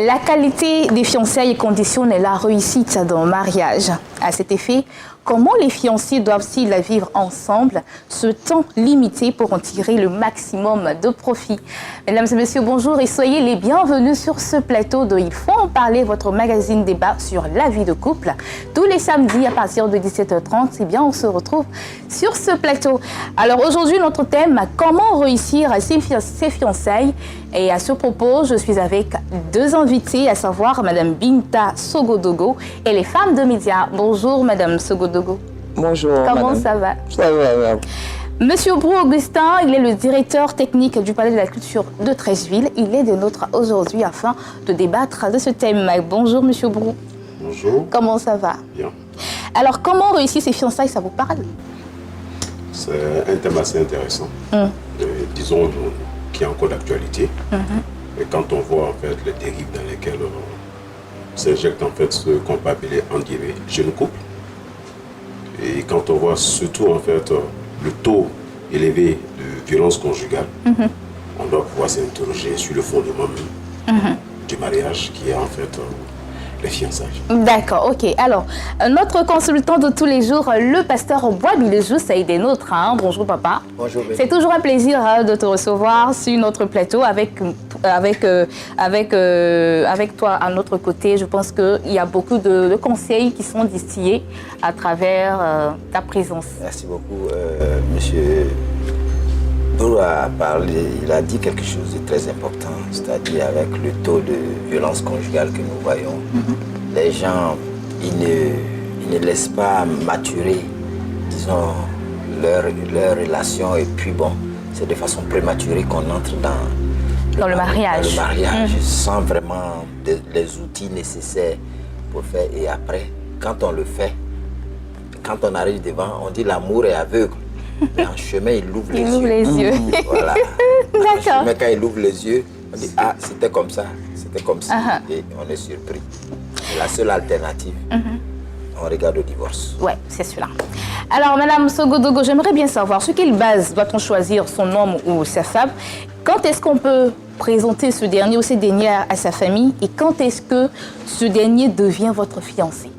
La qualité des fiançailles conditionne la réussite d'un mariage. À cet effet, comment les fiancés doivent-ils vivre ensemble ce temps limité pour en tirer le maximum de profit? Mesdames et messieurs, bonjour et soyez les bienvenus sur ce plateau de Il faut en parler, votre magazine débat sur la vie de couple. Tous les samedis à partir de 17h30, eh bien, on se retrouve sur ce plateau. Alors aujourd'hui, notre thème, comment réussir ses fiançailles? Et à ce propos, je suis avec deux invités, à savoir Madame Binta Sogodogo et les femmes de médias. Bonjour Madame Sogodogo. Bonjour. Comment madame. ça va? Ça va. Monsieur Brou Augustin, il est le directeur technique du Palais de la Culture de Treichville. Il est des nôtres aujourd'hui afin de débattre de ce thème. Bonjour Monsieur Brou. Bonjour. Comment ça va? Bien. Alors, comment réussir ses fiançailles, ça vous parle? C'est un thème assez intéressant. Disons qui est encore d'actualité. Et quand on voit en fait les dérives dans lesquelles s'injecte en fait ce qu'on peut appeler en guillemets jeune couple. Et quand on voit surtout en fait le taux élevé de violence conjugale, on doit pouvoir s'interroger sur le fondement du mariage qui est en fait les fiançailles. D'accord, ok. Alors, notre consultant de tous les jours, le pasteur Bois-Bilejou, ça est des nôtres. Hein. Bonjour papa. Bonjour. C'est toujours un plaisir de te recevoir sur notre plateau avec toi à notre côté. Je pense qu'il y a beaucoup de conseils qui sont distillés à travers ta présence. Merci beaucoup. Monsieur Brou a parlé, il a dit quelque chose de très important, c'est-à-dire avec le taux de violence conjugale que nous voyons, les gens, ils ne laissent pas maturer, disons, leur relation, et puis bon, c'est de façon prématurée qu'on entre dans le mariage. Le mariage, sans vraiment les outils nécessaires pour faire. Et après, quand on le fait, quand on arrive devant, on dit l'amour est aveugle. Mais en chemin, il ouvre les yeux. Il ouvre les yeux. Voilà. D'accord. Mais quand il ouvre les yeux, on dit ah, c'était comme ça, c'était comme ça. Et on est surpris. C'est la seule alternative. On regarde le divorce. Ouais, c'est celui-là. Alors, Madame Sogodogo, j'aimerais bien savoir sur quelle base doit-on choisir son homme ou sa femme? Quand est-ce qu'on peut présenter ce dernier ou cette dernière à sa famille? Et quand est-ce que ce dernier devient votre fiancé?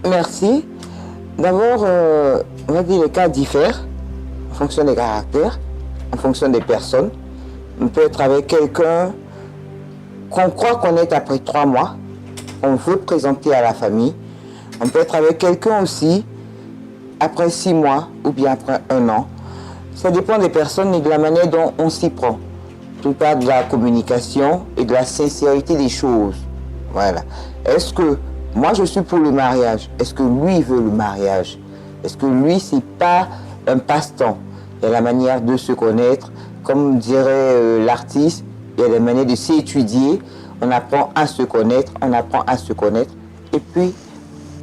Merci. D'abord, on va dire les cas diffèrent en fonction des caractères, en fonction des personnes. On peut être avec quelqu'un qu'on croit connaître après 3 mois, on veut présenter à la famille. On peut être avec quelqu'un aussi après 6 mois ou bien après 1 an. Ça dépend des personnes et de la manière dont on s'y prend. Tout part de la communication et de la sincérité des choses. Voilà. Est-ce que moi, je suis pour le mariage. Est-ce que lui veut le mariage? Est-ce que lui, c'est pas un passe-temps? Il y a la manière de se connaître. Comme dirait l'artiste, il y a des manières de s'étudier. On apprend à se connaître, on apprend à se connaître. Et puis,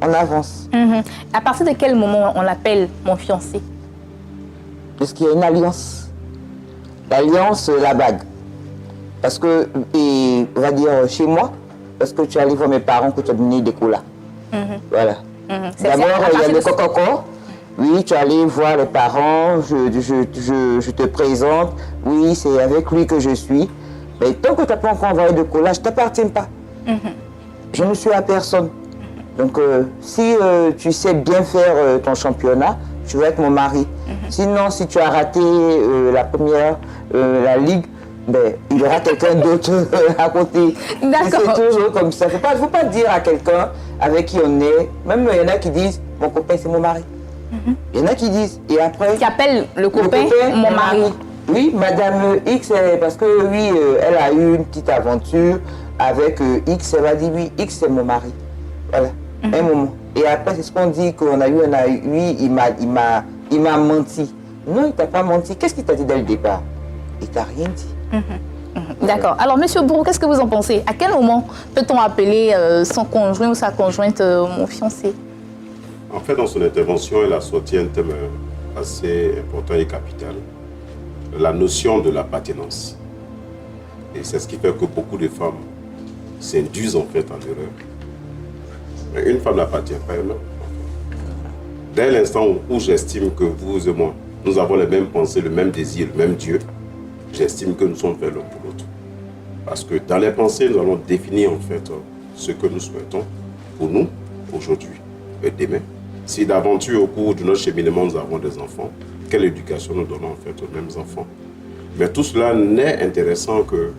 on avance. À partir de quel moment on l'appelle mon fiancé? Parce qu'il y a une alliance. L'alliance, la bague. Parce que, et, on va dire, chez moi, parce que tu allais voir mes parents que tu as donné des colas. Voilà. D'abord, il y a le coco. Oui, tu allais voir les parents, je te présente. Oui, c'est avec lui que je suis. Mais tant que tu n'as pas encore envoyé de colas, je ne t'appartiens pas. Je ne suis à personne. Donc, si tu sais bien faire ton championnat, tu vas être mon mari. Sinon, si tu as raté la première, la ligue, ben, il y aura quelqu'un d'autre à côté. D'accord. C'est toujours comme ça. Il ne faut pas dire à quelqu'un avec qui on est. Même il y en a qui disent, mon copain, c'est mon mari. Il y en a qui disent, et après... Qui appelle le copain mon mari. Oui, Madame X, parce que oui, elle a eu une petite aventure avec X, elle va dire, oui, X, c'est mon mari. Voilà, un moment. Et après, c'est ce qu'on dit qu'on a eu, oui, il m'a menti. Non, il t'a pas menti. Qu'est-ce qu'il t'a dit dès le départ? Il t'a rien dit. D'accord. Alors, Monsieur Brou, qu'est-ce que vous en pensez? À quel moment peut-on appeler son conjoint ou sa conjointe mon fiancé? En fait, dans son intervention, elle a sorti un thème assez important et capital, la notion de l'appartenance. Et c'est ce qui fait que beaucoup de femmes s'induisent en fait en erreur. Mais une femme n'appartient pas à un homme. Dès l'instant où j'estime que vous et moi, nous avons les mêmes pensées, le même désir, le même Dieu, j'estime que nous sommes faits l'un pour l'autre. Parce que dans les pensées, nous allons définir en fait ce que nous souhaitons pour nous, aujourd'hui et demain. Si d'aventure, au cours de notre cheminement, nous avons des enfants, quelle éducation nous donnons en fait aux mêmes enfants? Mais tout cela n'est intéressant que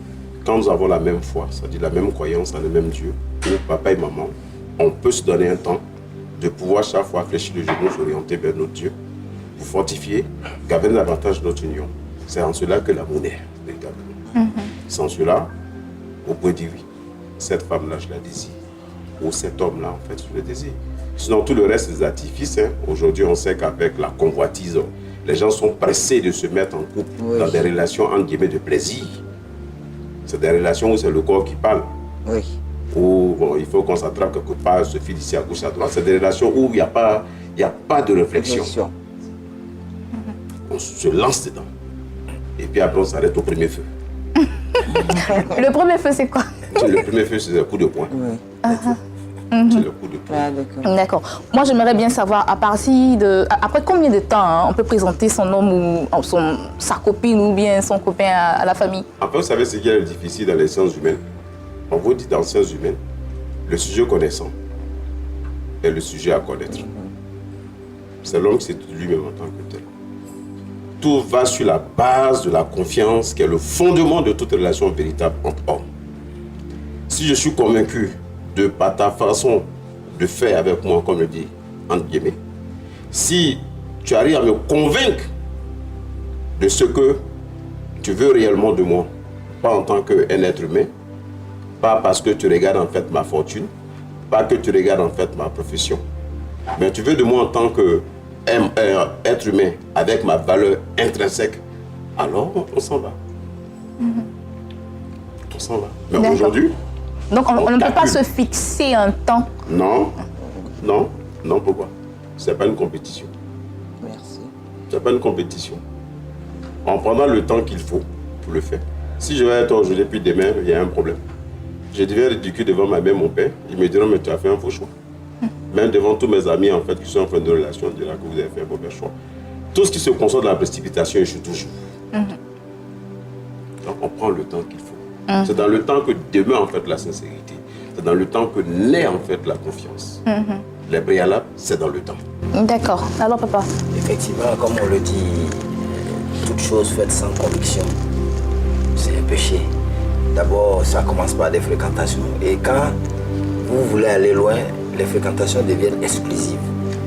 quand nous avons la même foi, c'est-à-dire la même croyance en le même Dieu, où papa et maman, on peut se donner un temps de pouvoir chaque fois fléchir le genou, s'orienter vers notre Dieu, pour fortifier, garder davantage notre union. C'est en cela que l'amour est, véritablement. Sans cela, on peut dire oui, cette femme-là, je la désire. Ou cet homme-là, en fait, je le désire. Sinon, tout le reste des artifices, hein. Aujourd'hui, on sait qu'avec la convoitise, les gens sont pressés de se mettre en couple dans des relations, entre guillemets, de plaisir. C'est des relations où c'est le corps qui parle. Oui. Où bon, il faut qu'on s'attrape quelque part, se file ici à gauche, à droite. C'est des relations où il n'y a pas de réflexion. On se lance dedans. Et puis après, on s'arrête au premier feu. Le premier feu, c'est quoi? Le premier feu, c'est le coup de poing. Oui. C'est le coup de poing. Ah, d'accord. Moi, j'aimerais bien savoir, après combien de temps on peut présenter son homme ou sa copine ou bien son copain à la famille? Après, vous savez ce qui est difficile dans les sciences humaines. On vous dit dans les sciences humaines, le sujet connaissant est le sujet à connaître. C'est l'homme qui s'est lui-même en tant que tel. Tout va sur la base de la confiance qui est le fondement de toute relation véritable entre hommes. Si je suis convaincu par ta façon de faire avec moi, comme le dit entre guillemets, si tu arrives à me convaincre de ce que tu veux réellement de moi, pas en tant qu'un être humain, pas parce que tu regardes en fait ma fortune, pas que tu regardes en fait ma profession, mais tu veux de moi en tant qu'être humain avec ma valeur intrinsèque, alors on s'en va. On s'en va. Mais aujourd'hui, donc on ne peut pas se fixer un temps. Non, pourquoi? C'est pas une compétition. Merci. C'est pas une compétition. On prendra le temps qu'il faut pour le faire. Si je vais être aujourd'hui puis demain, il y a un problème. Je deviens ridicule devant ma mère, mon père. Ils me diront, mais tu as fait un faux choix. Même devant tous mes amis en fait qui sont en fin de relation, ils diront que vous avez fait un mauvais choix. Tout ce qui se concentre dans la précipitation échoue toujours. Donc on prend le temps qu'il faut. C'est dans le temps que demeure en fait la sincérité. C'est dans le temps que naît en fait la confiance. Les préalables, c'est dans le temps. D'accord. Alors papa? Effectivement, comme on le dit, toute chose faite sans conviction, c'est un péché. D'abord, ça commence par des fréquentations. Et quand vous voulez aller loin, les fréquentations deviennent exclusives.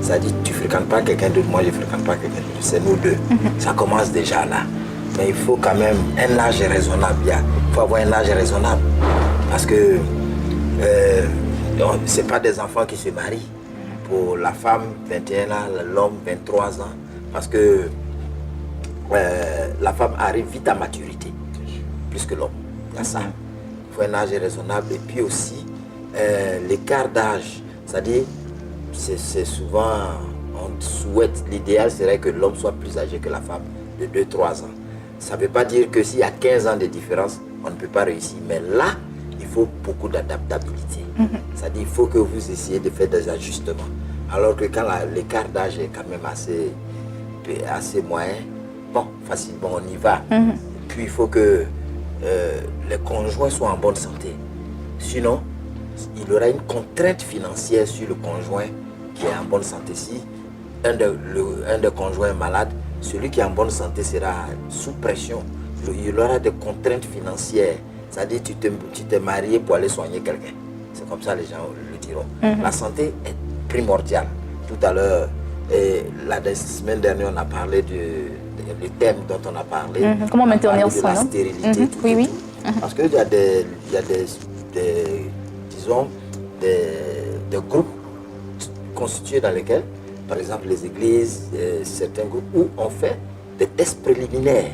C'est-à-dire, tu ne fréquentes pas quelqu'un d'autre, moi je ne fréquente pas quelqu'un d'autre, c'est nous deux. Ça commence déjà là. Mais il faut quand même un âge raisonnable. Il faut avoir un âge raisonnable. Parce que ce n'est pas des enfants qui se marient. Pour la femme, 21 ans, l'homme, 23 ans. Parce que la femme arrive vite à maturité, plus que l'homme. Il y a ça. Il faut un âge raisonnable. Et puis aussi, l'écart d'âge. C'est-à-dire, c'est souvent, on souhaite, l'idéal serait que l'homme soit plus âgé que la femme, de 2-3 ans. Ça ne veut pas dire que s'il y a 15 ans de différence, on ne peut pas réussir. Mais là, il faut beaucoup d'adaptabilité. C'est-à-dire qu'il faut que vous essayez de faire des ajustements. Alors que quand l'écart d'âge est quand même assez moyen, bon, facilement on y va. Puis il faut que les conjoints soient en bonne santé. Sinon, il y aura une contrainte financière sur le conjoint qui est en bonne santé. Si un des conjoints est malade, celui qui est en bonne santé sera sous pression. Il y aura des contraintes financières. C'est-à-dire que tu t'es marié pour aller soigner quelqu'un. C'est comme ça les gens le diront. La santé est primordiale. Tout à l'heure, la semaine dernière, on a parlé le thème dont on a parlé. Comment maintenir ça, la stérilité. Oui. Parce qu'il y a des groupes constitués dans lesquels, par exemple les églises, certains groupes, où on fait des tests préliminaires.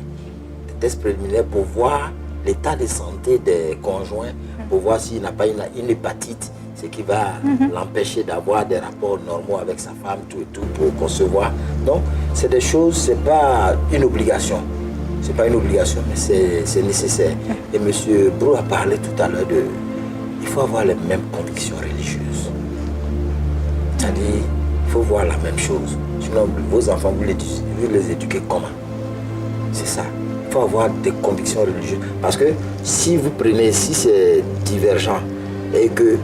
Des tests préliminaires pour voir l'état de santé des conjoints, pour voir s'il n'a pas une hépatite, ce qui va l'empêcher d'avoir des rapports normaux avec sa femme, tout et tout, pour concevoir. Donc, c'est des choses, c'est pas une obligation. C'est pas une obligation, mais c'est nécessaire. Et M. Brou a parlé tout à l'heure il faut avoir les mêmes convictions religieuses. C'est-à-dire, il faut voir la même chose. Sinon, vos enfants, vous les éduquez comment? C'est ça. Il faut avoir des convictions religieuses. Parce que si vous prenez, si c'est divergent et que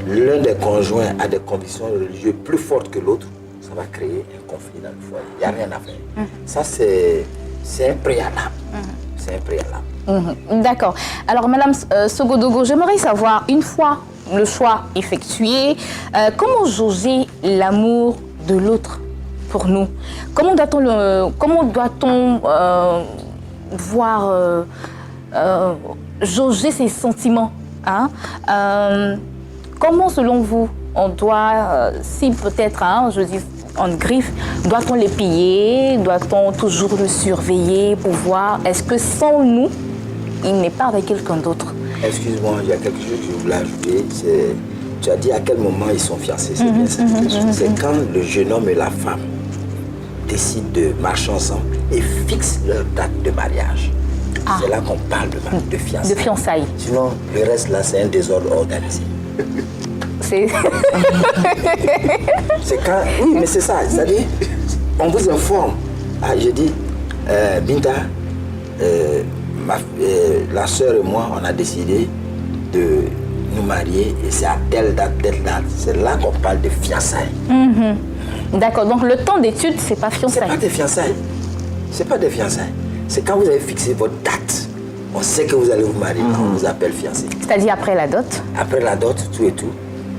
l'un des conjoints a des convictions religieuses plus fortes que l'autre, ça va créer un conflit dans le foyer. Il n'y a rien à faire. Ça, c'est un préalable. C'est un préalable. D'accord. Alors, Madame Sogodogo, j'aimerais savoir, une fois le choix effectué, comment jauger l'amour de l'autre pour nous? Comment doit-on voir, jauger ses sentiments, hein? Comment, selon vous, on doit, si peut-être, hein, je dis en griffe, doit-on les payer? Doit-on toujours le surveiller pour voir, est-ce que sans nous, il n'est pas avec quelqu'un d'autre? Excuse-moi, il y a quelque chose que je voulais ajouter. Tu as dit à quel moment ils sont fiancés. C'est bien cette question. C'est quand le jeune homme et la femme décident de marcher ensemble et fixent leur date de mariage. C'est là qu'on parle de fiançailles. De fiançailles. Sinon, le reste là, c'est un désordre organisé. C'est quand... Oui, mais c'est ça. C'est-à-dire, on vous informe. Ah, je dis, Binta, la sœur et moi, on a décidé de nous marier et c'est à telle date, telle date. C'est là qu'on parle de fiançailles. D'accord, donc le temps d'études, c'est pas fiançailles. C'est pas des fiançailles. C'est pas des fiançaires. C'est quand vous avez fixé votre date. On sait que vous allez vous marier, on vous appelle fiancé. C'est-à-dire après la dot? Après la dot, tout et tout.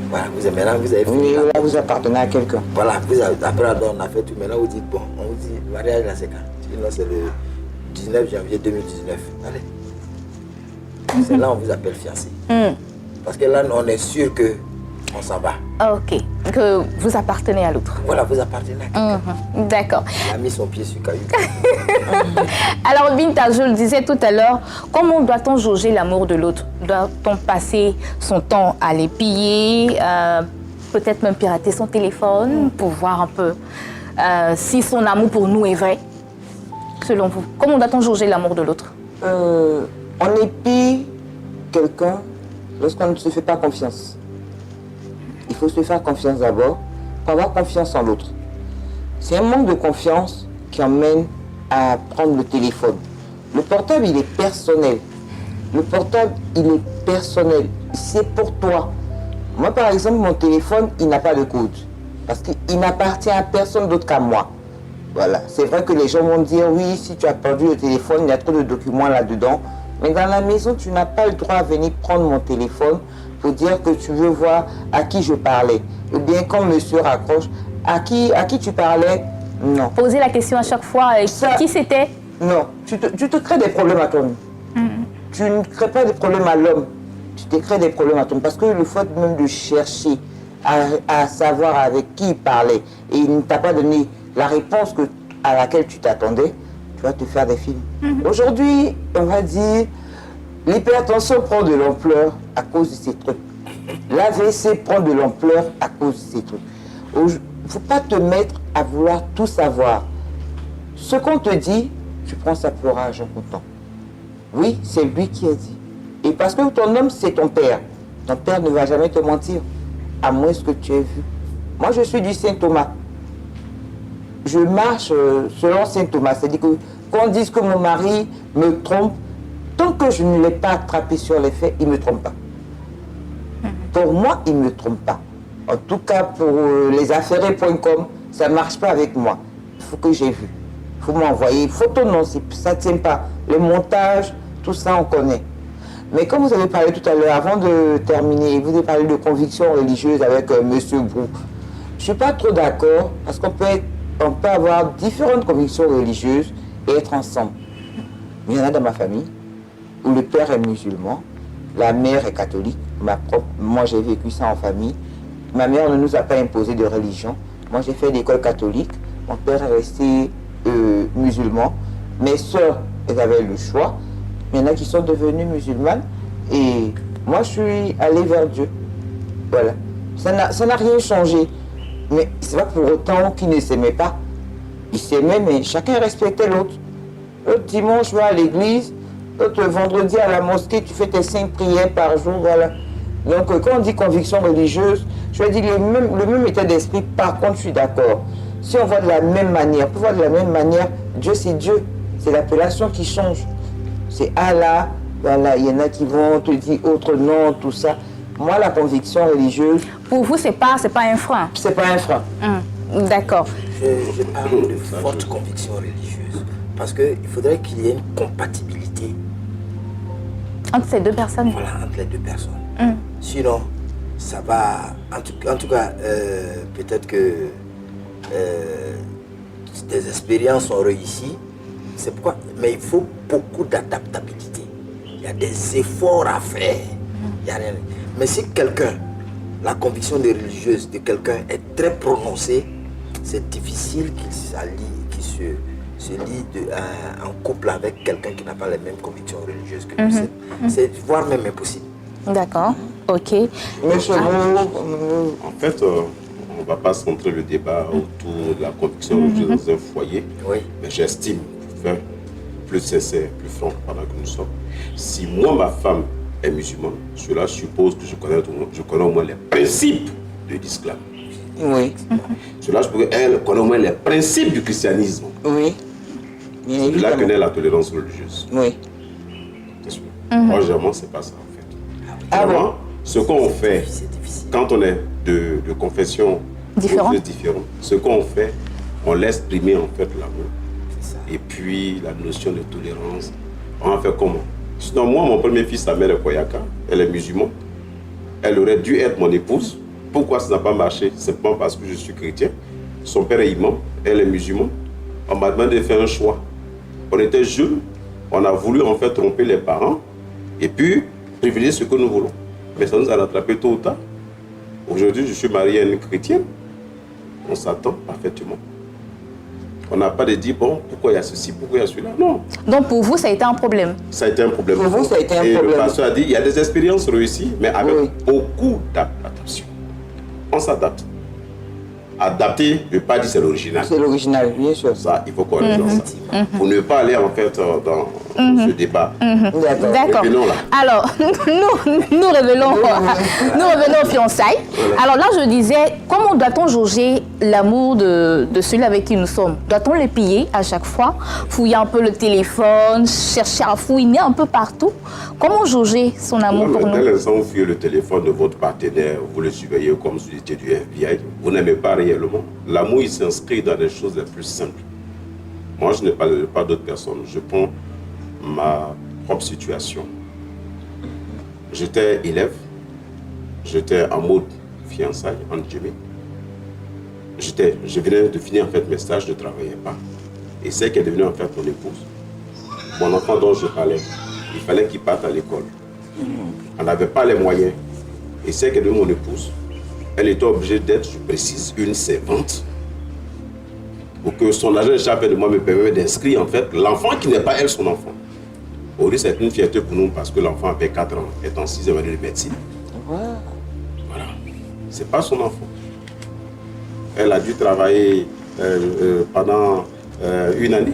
Voilà, maintenant vous avez fini. Oui, là, vous appartenez à quelqu'un. Voilà, après la dot, on a fait tout. Maintenant vous dites, bon, on vous dit, le mariage là c'est quand? Sinon c'est le 19 janvier 2019. Allez. C'est là on vous appelle fiancé. Parce que là, on est sûr que on s'en va. Ok, que vous appartenez à l'autre. Voilà, vous appartenez à quelqu'un. D'accord. Il a mis son pied sur caillou. Alors, Binta, je le disais tout à l'heure, comment doit-on jauger l'amour de l'autre? Doit-on passer son temps à les piller, peut-être même pirater son téléphone pour voir un peu si son amour pour nous est vrai? Selon vous, comment doit-on jauger l'amour de l'autre? On épie quelqu'un lorsqu'on ne se fait pas confiance. Il faut se faire confiance d'abord pour avoir confiance en l'autre. C'est un manque de confiance qui emmène à prendre le téléphone. Le portable, il est personnel. Le portable, il est personnel. C'est pour toi. Moi, par exemple, mon téléphone, il n'a pas de code. Parce qu'il n'appartient à personne d'autre qu'à moi. Voilà. C'est vrai que les gens vont dire, oui, si tu as perdu le téléphone, il y a trop de documents là-dedans. Mais dans la maison, tu n'as pas le droit de venir prendre mon téléphone pour dire que tu veux voir à qui je parlais. Ou bien quand monsieur raccroche, à qui tu parlais? Non. Poser la question à chaque fois, qui c'était? Non. Tu te crées des problèmes à toi-même. Tu ne crées pas des problèmes à l'homme. Tu te crées des problèmes à toi-même. Parce que le fait même de chercher à savoir avec qui il parlait et il ne t'a pas donné la réponse à laquelle tu t'attendais, tu vas te faire des films. Aujourd'hui, on va dire, l'hypertension prend de l'ampleur à cause de ces trucs. L'AVC prend de l'ampleur à cause de ces trucs. Il ne faut pas te mettre à vouloir tout savoir. Ce qu'on te dit, tu prends ça pour argent comptant. Oui, c'est lui qui a dit. Et parce que ton homme, c'est ton père. Ton père ne va jamais te mentir, à moins que tu aies vu. Moi, je suis du Saint Thomas. Je marche selon Saint Thomas. C'est-à-dire que qu'on dise que mon mari me trompe, tant que je ne l'ai pas attrapé sur les faits, il ne me trompe pas. Pour moi, il ne me trompe pas. En tout cas, pour lesaffairés.com, ça ne marche pas avec moi. Il faut que j'ai vu. Il faut m'envoyer. Photo, non, ça ne tient pas. Le montage, tout ça, on connaît. Mais comme vous avez parlé tout à l'heure, avant de terminer, vous avez parlé de convictions religieuses avec Monsieur Brou. Je ne suis pas trop d'accord parce qu'on peut avoir différentes convictions religieuses et être ensemble. Il y en a dans ma famille où le père est musulman, la mère est catholique. Moi, j'ai vécu ça en famille. Ma mère ne nous a pas imposé de religion. Moi, j'ai fait l'école catholique. Mon père est resté musulman. Mes soeurs, elles avaient le choix. Il y en a qui sont devenues musulmanes. Et moi, je suis allée vers Dieu. Voilà. Ça n'a rien changé. Mais c'est pas pour autant qu'ils ne s'aimaient pas. Ils s'aimaient, mais chacun respectait l'autre. L'autre dimanche, tu vas à l'église. L'autre vendredi à la mosquée, tu fais tes 5 prières par jour. Voilà. Donc, quand on dit conviction religieuse, je vais dire le même état d'esprit. Par contre, je suis d'accord. Si on voit de la même manière, pour voir de la même manière, Dieu, c'est Dieu. C'est l'appellation qui change. C'est Allah, voilà, il y en a qui vont te dire autre nom, tout ça. Moi, la conviction religieuse... Pour vous, c'est pas un frein? C'est pas un frein. D'accord. Je parle de forte conviction religieuse. Parce qu'il faudrait qu'il y ait une compatibilité. Entre ces deux personnes? Voilà, entre les deux personnes. Sinon, ça va... En tout cas, peut-être que des expériences ont réussi. C'est pourquoi... Mais il faut beaucoup d'adaptabilité. Il y a des efforts à faire. Il y a rien. Mais si quelqu'un, la conviction des religieuses de quelqu'un est très prononcée, c'est difficile qu'il se lie en couple avec quelqu'un qui n'a pas les mêmes convictions religieuses que nous. C'est voire même impossible. D'accord, ok. Mais chez vous, En fait, on ne va pas centrer le débat autour de la conviction religieuse dans un foyer, Oui. mais j'estime, pour faire plus sincère, plus franc pendant que nous sommes, si moi, ma femme est musulmane, cela suppose que je connais au moins les principes de l'islam. oui, Cela suppose qu'elle connaît au moins les principes du christianisme. oui. Bien C'est là que évidemment. naît la tolérance religieuse. Oui. C'est sûr. Moi, généralement, c'est pas ça, en fait. Ah Généralement, ce qu'on fait C'est difficile. quand on est de confession Différente. différente, ce qu'on fait, on laisse primer en fait l'amour. C'est ça. Et puis la notion de tolérance, on en fait comment? Sinon, moi, mon premier fils, sa mère est Koyaka, elle est musulmane. Elle aurait dû être mon épouse. Pourquoi ça n'a pas marché? Simplement parce que je suis chrétien. Son père est imam, elle est musulmane. On m'a demandé de faire un choix. On était jeunes, on a voulu en fait tromper les parents et puis privilégier ce que nous voulons. Mais ça nous a rattrapé tôt ou tard. Aujourd'hui, je suis marié à une chrétienne. On s'attend parfaitement. On n'a pas de dire, bon, pourquoi il y a ceci, pourquoi il y a celui-là. Non, Donc pour vous, ça a été un problème? ça a été un problème. Pour vous, ça a été un Et problème. le pasteur a dit, il y a des expériences réussies, mais avec Oui. beaucoup d'adaptation. On s'adapte. Adapter ne veut pas dire c'est l'original. C'est l'original, bien sûr. Ça, il faut qu'on reste dans ça. Pour ne pas aller en fait dans ce débat. D'accord. D'accord. Revenons là. Alors, nous revenons aux fiançailles. Alors là, je disais, comment doit-on jauger l'amour de celui avec qui nous sommes? Doit-on les piller à chaque fois? Fouiller un peu le téléphone, chercher à fouiner un peu partout? Comment jauger son amour Non, pour mais nous? dès l'instant où vous fouillez le téléphone de votre partenaire, vous le surveillez comme si vous étiez du FBI, vous n'aimez pas réellement. L'amour, il s'inscrit dans les choses les plus simples. Moi, je ne parle pas d'autres personnes. Je prends ma propre situation. J'étais élève, j'étais en mode fiançailles, entre guillemets. Je venais de finir en fait mes stages, je ne travaillais pas. Et celle qui est devenue en fait mon épouse, mon enfant dont je parlais, il fallait qu'il parte à l'école. On n'avait pas les moyens. Et celle qui est devenue mon épouse, elle était obligée d'être, je précise, une servante. Pour que son agent échappé de moi me permette d'inscrire en fait l'enfant qui n'est pas elle son enfant. Aujourd'hui, c'est une fierté pour nous parce que l'enfant avait 4 ans, est en 6e année de médecine. Voilà. Voilà. C'est pas son enfant. Elle a dû travailler pendant une année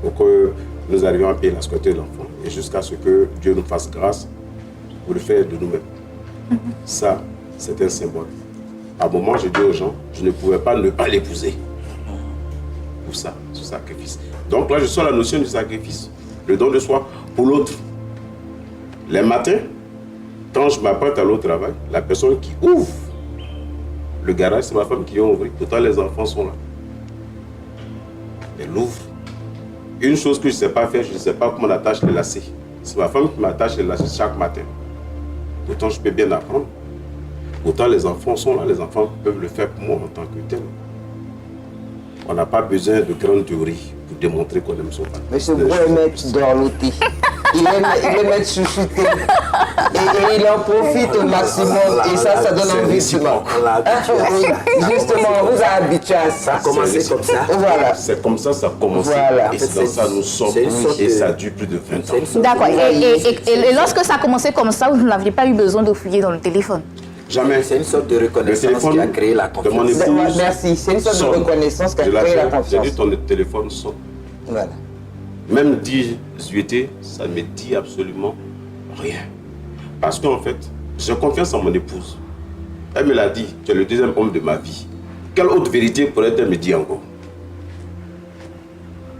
pour que nous arrivions à payer la scolarité de l'enfant. Et jusqu'à ce que Dieu nous fasse grâce pour le faire de nous-mêmes. Ça, c'est un symbole. À un moment, je dis aux gens, je ne pouvais pas ne pas l'épouser. Pour ça, ce sacrifice. Donc là, je sors la notion du sacrifice. Le don de soi pour l'autre. Les matins, quand je m'apprête à aller au travail, la personne qui ouvre le garage, c'est ma femme qui vient ouvrir. Pourtant, les enfants sont là. Elle ouvre. Une chose que je ne sais pas faire, je ne sais pas comment on attache les lacets. C'est ma femme qui m'attache les lacets chaque matin. Pourtant, je peux bien apprendre. Pourtant, les enfants sont là. Les enfants peuvent le faire pour moi en tant que tel. On n'a pas besoin de grandes théories pour démontrer qu'on aime son père. Mais ce gros aime être dorloté. Il aime être chouchouté. Et il en profite au maximum. Et ça donne envie de se On l'a habitué à ça. Justement, on vous a habitué à ça. Ça a commencé comme ça. Voilà. C'est comme ça a commencé. Voilà. Et c'est dans ça nous sommes. C'est une sorte Et de- ça a duré plus de 20 ans. D'accord. Et lorsque ça a commencé comme ça, vous n'aviez pas eu besoin de fouiller dans le téléphone? Jamais. C'est une sorte de Le reconnaissance téléphone qui a créé la de mon confiance. épouse Merci. C'est une sorte de sonne. reconnaissance qui a Je créé la l'appelle, j'ai confiance. dit ton téléphone sonne. Voilà. Même 18, ça ne me dit absolument rien. Parce qu'en fait, j'ai confiance en mon épouse. Elle me l'a dit, tu es le deuxième homme de ma vie. Quelle autre vérité pourrait-elle me dire encore?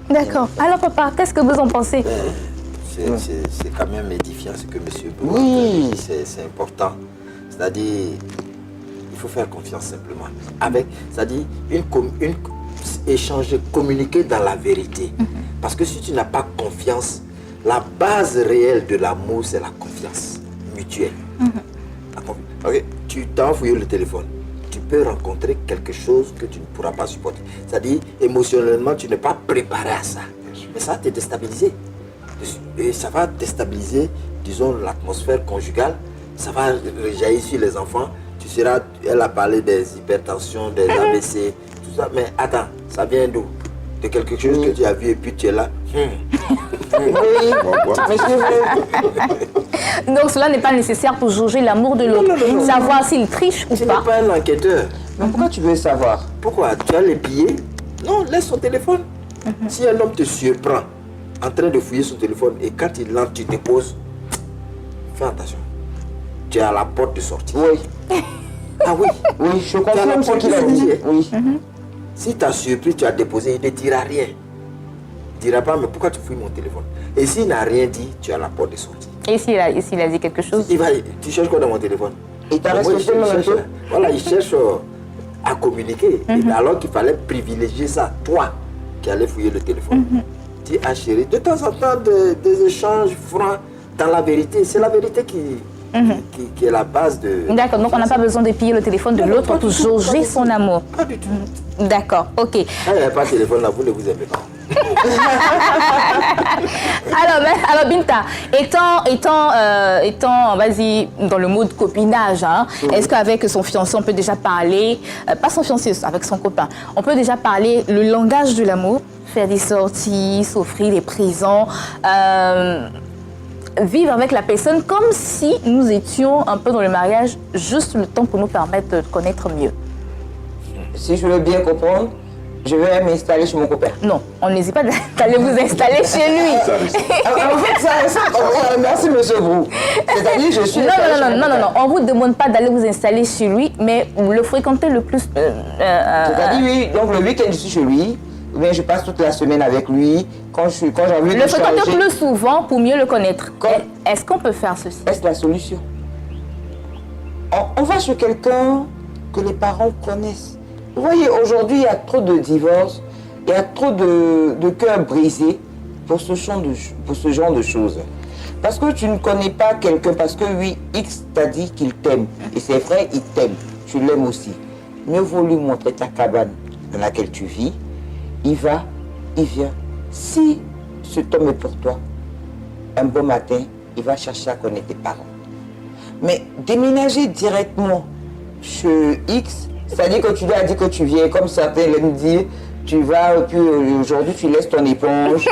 D'accord. Alors papa, qu'est-ce que vous en pensez? c'est quand même édifiant ce que M. Bou Oui. dit, c'est important. C'est-à-dire, il faut faire confiance simplement. C'est-à-dire, échanger, communiquer dans la vérité. Parce que si tu n'as pas confiance, la base réelle de l'amour, c'est la confiance mutuelle. Ok, tu t'as fouillé le téléphone. Tu peux rencontrer quelque chose que tu ne pourras pas supporter. C'est-à-dire, émotionnellement, tu n'es pas préparé à ça. Mais ça va te déstabiliser. Et ça va déstabiliser, disons, l'atmosphère conjugale. Ça va rejaillir sur les enfants. Elle a parlé des hypertensions, des AVC, tout ça. Mais attends, ça vient d'où? De quelque chose que tu as vu et puis tu es là. Oui, Donc cela n'est pas nécessaire pour jauger l'amour de l'autre. Non. Savoir s'il triche ou Tu n'es pas. pas un enquêteur. mais pourquoi tu veux savoir? Pourquoi? Tu as les billets? Non, laisse son téléphone. Si un homme te surprend en train de fouiller son téléphone et quand il entre, tu déposes, fais attention. Tu es à la porte de sortie. Oui, Ah oui. oui, je confirme ce qu'il a dit. Oui. Si tu as surpris, tu as déposé, il ne dira rien. Il ne dira pas, mais pourquoi tu fouilles mon téléphone? Et s'il n'a rien dit, tu es à la porte de sortie. Et s'il a dit quelque chose? Tu cherches quoi dans mon téléphone? Il t'a Moi, respecté il même un cherche- peu? Voilà, il cherche à communiquer. Et alors qu'il fallait privilégier ça, toi qui allais fouiller le téléphone. Dis à chérie, de temps en temps, des échanges francs dans la vérité. C'est la vérité qui est la base de... D'accord, donc on n'a pas besoin de piller le téléphone de Non, l'autre pas pour du tout, jauger pas du son tout. amour. Pas du tout. D'accord, ok. Quand il n'y a pas de téléphone là, vous ne vous aimez pas. Alors Binta, étant vas-y, dans le mode copinage, hein, est-ce qu'avec son fiancé, on peut déjà parler, pas son fiancé, avec son copain, on peut déjà parler le langage de l'amour, faire des sorties, s'offrir des présents, vivre avec la personne comme si nous étions un peu dans le mariage, juste le temps pour nous permettre de connaître mieux. Si je veux bien comprendre, je vais m'installer chez mon copain. Non, on n'hésite pas d'aller vous installer chez lui. En fait, merci monsieur Brou. C'est-à-dire, je suis... Non, on ne vous demande pas d'aller vous installer chez lui, mais vous le fréquentez le plus. C'est-à-dire, oui, donc le week-end, je suis chez lui, ou bien je passe toute la semaine avec lui. Quand j'ai envie de le fréquenter changer, plus souvent pour mieux le connaître. Quand- Est-ce qu'on peut faire ceci? est-ce la solution? On va chez quelqu'un que les parents connaissent. Vous voyez, aujourd'hui, il y a trop de divorces, il y a trop de cœurs brisés pour ce genre de choses. Parce que tu ne connais pas quelqu'un, parce que oui, X t'a dit qu'il t'aime. Et c'est vrai, il t'aime. Tu l'aimes aussi. Mieux vaut lui montrer ta cabane dans laquelle tu vis. Il va, il vient. Si cet homme est pour toi, un beau matin, il va chercher à connaître tes parents. Mais déménager directement chez X, c'est-à-dire que tu lui as dit que tu viens, comme certains l'aiment dire, tu vas, puis aujourd'hui tu laisses ton éponge.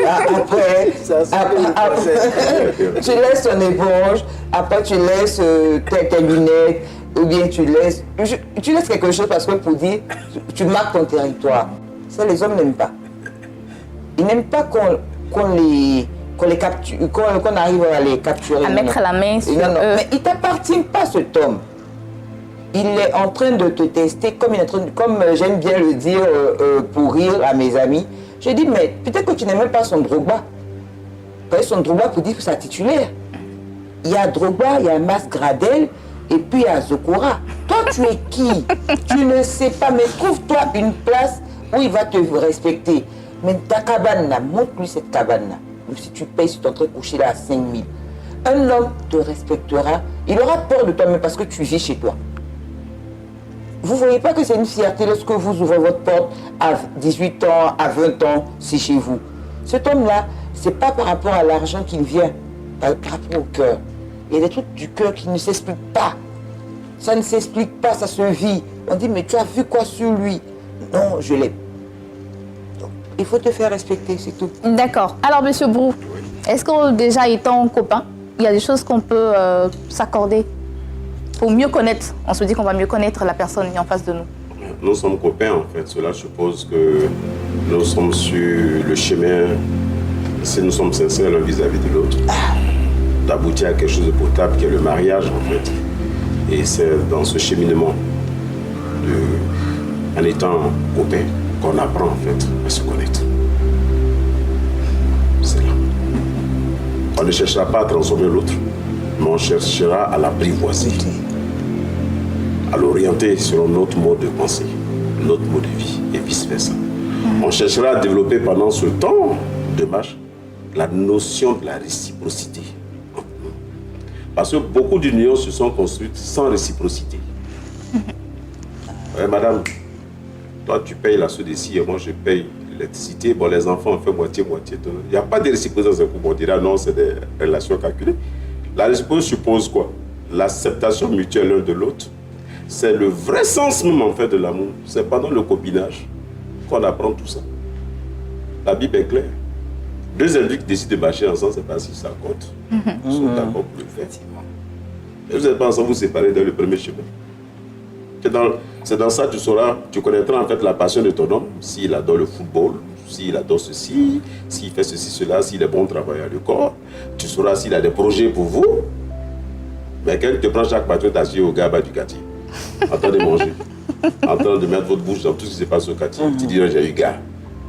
Après, tu laisses ton éponge, après tu laisses tes lunettes, ou bien tu laisses quelque chose parce que pour dire, tu marques ton territoire. Ça, les hommes n'aiment pas. Ils n'aiment pas qu'on les capture, qu'on arrive à les capturer. À mettre la main sur non, eux. mais il ne t'appartient pas, cet homme. Il est en train de te tester, comme j'aime bien le dire pour rire à mes amis. Je dis, mais peut-être que tu n'aimes même pas son Drogba. Son Drogba pour dire que c'est titulaire. Il y a Drogba, il y a Mas Gradel, et puis il y a Zokora. Toi, tu es qui? Tu ne sais pas, mais trouve-toi une place où il va te respecter. Mais ta cabane là, montre-lui cette cabane là. Si tu payes, si tu es en train de coucher là à 5 000, un homme te respectera. Il aura peur de toi, mais parce que tu vis chez toi. Vous ne voyez pas que c'est une fierté lorsque vous ouvrez votre porte à 18 ans, à 20 ans, c'est chez vous. Cet homme-là, ce n'est pas par rapport à l'argent qu'il vient, par rapport au cœur. Il y a des trucs du cœur qui ne s'expliquent pas. Ça ne s'explique pas, ça se vit. On dit, mais tu as vu quoi sur lui? Non, je l'aime. Il faut te faire respecter, c'est tout. D'accord. Alors, monsieur Brou, est-ce que déjà étant copain, il y a des choses qu'on peut s'accorder pour mieux connaître? On se dit qu'on va mieux connaître la personne en face de nous. Nous sommes copains en fait. Cela suppose que nous sommes sur le chemin, si nous sommes sincères l'un vis-à-vis de l'autre, d'aboutir à quelque chose de potable qui est le mariage en fait. Et c'est dans ce cheminement, en étant copains, qu'on apprend en fait à se connaître. C'est là. On ne cherchera pas à transformer l'autre, mais on cherchera à l'apprivoiser, à l'orienter sur notre mode de pensée, notre mode de vie, et vice-versa. On cherchera à développer pendant ce temps de marche la notion de la réciprocité. Parce que beaucoup d'unions se sont construites sans réciprocité. Ouais, madame, toi tu payes la SODECI et moi je paye l'électricité. Bon, les enfants on fait moitié-moitié. Il n'y a pas de réciprocité dans ce couple. On dira non, c'est des relations calculées. La réciprocité suppose quoi? L'acceptation mutuelle l'un de l'autre. C'est le vrai sens même en fait de l'amour. C'est pendant le copinage qu'on apprend tout ça. La Bible est claire. Deux individus qui décident de marcher ensemble, c'est parce qu'ils s'accordent. Ils sont d'accord pour le faire. Et vous n'êtes pas ensemble, vous séparez dans le premier chemin. C'est dans ça que tu sauras, tu connaîtras en fait la passion de ton homme, s'il adore le football, s'il adore ceci, s'il fait ceci, cela, s'il est bon travailleur du corps. Tu sauras s'il a des projets pour vous. Mais quand tu te prends chaque matin, t'assieds au gars du quartier, en train de manger, en train de mettre votre bouche dans tout ce qui se passe au quartier, tu diras j'ai eu gars,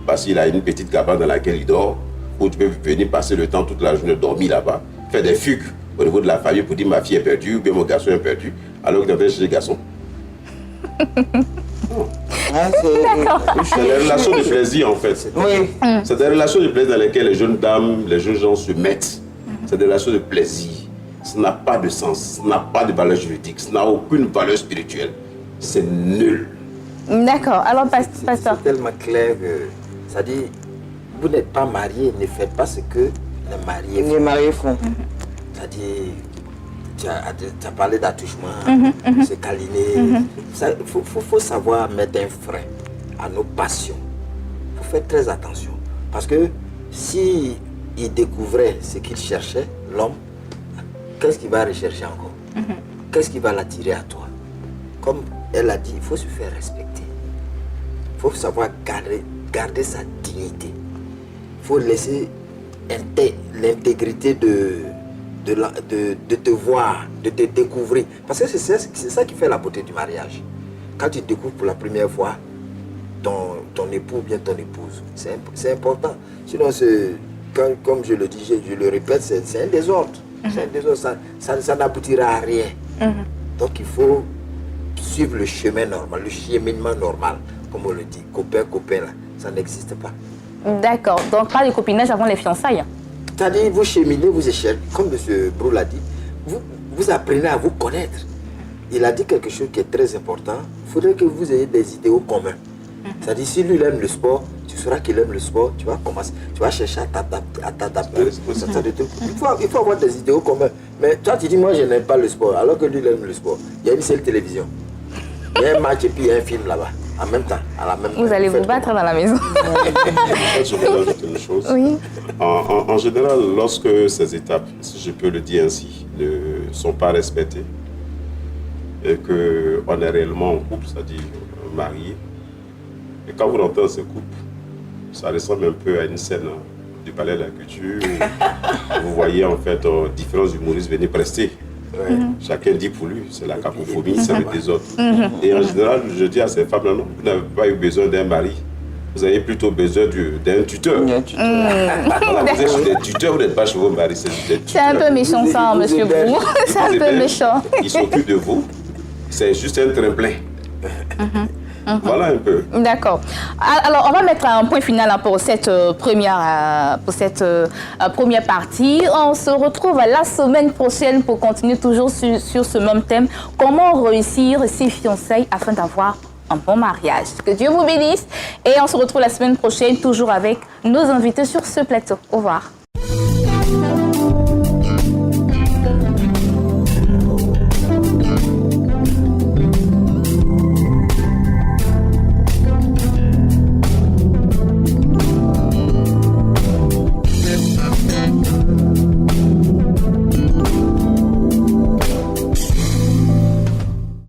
parce qu'il a une petite cabane dans laquelle il dort, où tu peux venir passer le temps toute la journée dormir là-bas, faire des fugues au niveau de la famille pour dire ma fille est perdue ou bien mon garçon est perdu, alors que tu avais chez les garçons. C'est des relations de plaisir en fait. Oui. C'est des relations de plaisir dans lesquelles les jeunes dames, les jeunes gens se mettent. C'est des relations de plaisir. Ça n'a pas de sens, ça n'a pas de valeur juridique, ça n'a aucune valeur spirituelle. C'est nul. D'accord. Alors, pasteur. C'est tellement clair que ça dit, vous n'êtes pas mariés, ne faites pas ce que les mariés font. Les mariés font. C'est-à-dire, tu as parlé d'attouchement, se câliner. Il faut savoir mettre un frein à nos passions. Il faut faire très attention. Parce que si il découvrait ce qu'il cherchait, l'homme, qu'est-ce qu'il va rechercher encore? Qu'est-ce qui va l'attirer à toi? Comme elle a dit, il faut se faire respecter. Il faut savoir garder sa dignité. Il faut laisser l'intégrité de te voir, de te découvrir. Parce que c'est ça qui fait la beauté du mariage. Quand tu découvres pour la première fois ton époux ou bien ton épouse, c'est important. Sinon, comme je le dis, je le répète, c'est un désordre. C'est un désordre, ça n'aboutira à rien. Donc il faut suivre le chemin normal, le cheminement normal, comme on le dit. Copain, là, ça n'existe pas. D'accord. Donc pas de copinage avant les fiançailles. C'est-à-dire, vous cheminez, vous échellez, comme M. Brou l'a dit, vous apprenez à vous connaître. Il a dit quelque chose qui est très important. Il faudrait que vous ayez des idéaux communs. C'est-à-dire, si lui il aime le sport, tu sauras qu'il aime le sport, tu vas commencer, tu vas chercher à t'adapter. Il faut avoir des idéaux communs. Mais toi, tu dis, moi, je n'aime pas le sport, alors que lui, il aime le sport. Il y a une seule télévision. Il y a un match et puis il y a un film là-bas, en même temps, à la même Vous allez vous battre dans la maison. Je vais ajouter une chose. Oui. En général, lorsque ces étapes, si je peux le dire ainsi, ne sont pas respectées et qu'on est réellement en couple, c'est-à-dire marié, et quand vous rentrez dans ce couple, ça ressemble un peu à une scène du Palais de la Culture où vous voyez en fait différents humoristes venir prester. Chacun dit pour lui, c'est la cacophonie, c'est le désordre. Et en général, je dis à ces femmes-là, non, vous n'avez pas eu besoin d'un mari, vous avez plutôt besoin d'un tuteur. Voilà, vous êtes chez des tuteurs, vous n'êtes pas chez vos maris, c'est des tuteurs. C'est un peu méchant ça, monsieur Brou. C'est un peu méchant. Ils s'occupent de vous, c'est juste un tremplin. Voilà un peu. D'accord. Alors, on va mettre un point final pour cette première partie. On se retrouve la semaine prochaine pour continuer toujours sur ce même thème. Comment réussir ses fiançailles afin d'avoir un bon mariage. Que Dieu vous bénisse. Et on se retrouve la semaine prochaine toujours avec nos invités sur ce plateau. Au revoir.